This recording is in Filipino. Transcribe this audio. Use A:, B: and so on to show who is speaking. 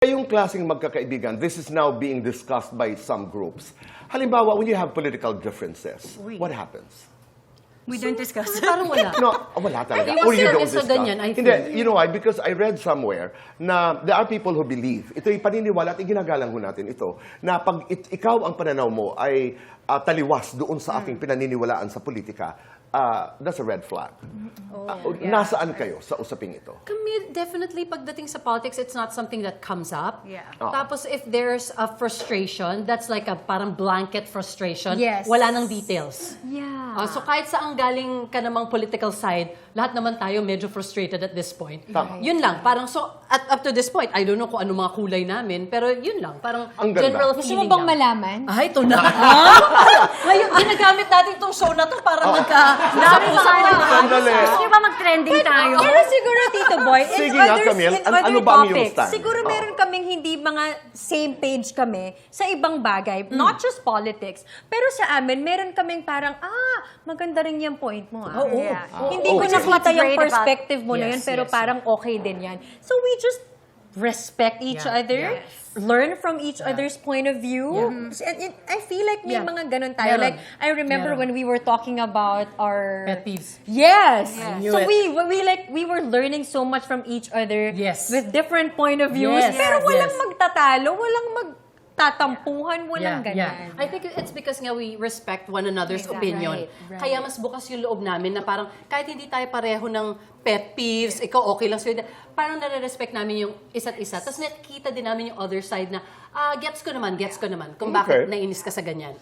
A: Yung klaseng magkakaibigan, this is now being discussed by some groups. Halimbawa, when you have political differences, what happens?
B: We don't discuss.
C: Parang wala.
A: No, wala talaga.
C: Yung
A: Or you don't
C: service na
A: discuss.
C: ganyan, I
A: Hindi,
C: feel.
A: you know why? Because I read somewhere na there are people who believe, ito'y paniniwala at iginagalang ho natin ito, na pag ikaw ang pananaw mo ay taliwas doon sa aking pinaniniwalaan sa politika, that's a red flag. Nasaan kayo sa usaping ito?
C: Kami, definitely, pagdating sa politics, it's not something that comes up.
B: Yeah.
C: Tapos, if there's a frustration, that's like a parang blanket frustration.
B: Yes.
C: Wala nang details.
B: Yeah.
C: So, kahit saan galing ka namang political side, lahat naman tayo medyo frustrated at this point.
A: Tama.
C: Yun lang. Parang, so, up to this point, I don't know kung ano mga kulay namin, pero yun lang. Parang
A: Ang ganda.
C: general
B: Gusto mo
C: feeling
B: bang
C: lang.
B: malaman?
C: Ay, ito na. Ngayon, ginagamit natin itong show na to para magka-usap na.
A: Sandali.
B: Gusto niyo ba mag-trending tayo?
D: Pero siguro, Tito Boy, in
A: Sige nga,
D: other,
A: Camille.
D: in
A: Ano
D: other
A: ba ang iyong
D: topics,
A: stand?
D: siguro meron kaming hindi mga same page kami sa ibang bagay. Not just politics. Pero sa amin, meron kaming parang, maganda rin yung point mo.
C: Oo.
B: Yeah.
D: Hindi
A: Oo.
D: ko
A: Which is
D: nakita
B: what's
D: yung
B: great about-
D: perspective mo na yun,
C: Yes,
D: pero
C: yes.
D: parang okay din yan. So we just respect each
C: Yeah.
D: other, learn from each other's point of view. And I feel like may
C: Yeah.
D: mga ganun tayo.
C: Meron.
D: Like, I remember
C: Meron.
D: when we were talking about our...
C: Pet peeves.
D: Yes.
C: knew
D: So
C: it.
D: we were learning so much from each other
C: Yes.
D: with different point of views.
C: Yes.
D: Pero walang
C: Yes.
D: magtatalo, walang magtatampuhan, walang ganyan.
C: I think it's because nga we respect one another's
B: Exactly.
C: opinion.
B: Right.
C: Kaya mas bukas yung loob namin na parang kahit hindi tayo pareho ng pet peeves, ikaw okay lang sa'yo, parang nare-respect namin yung isa't isa. Tapos nakikita din namin yung other side na, gets ko naman, kung bakit
A: Okay.
C: nainis ka sa ganyan.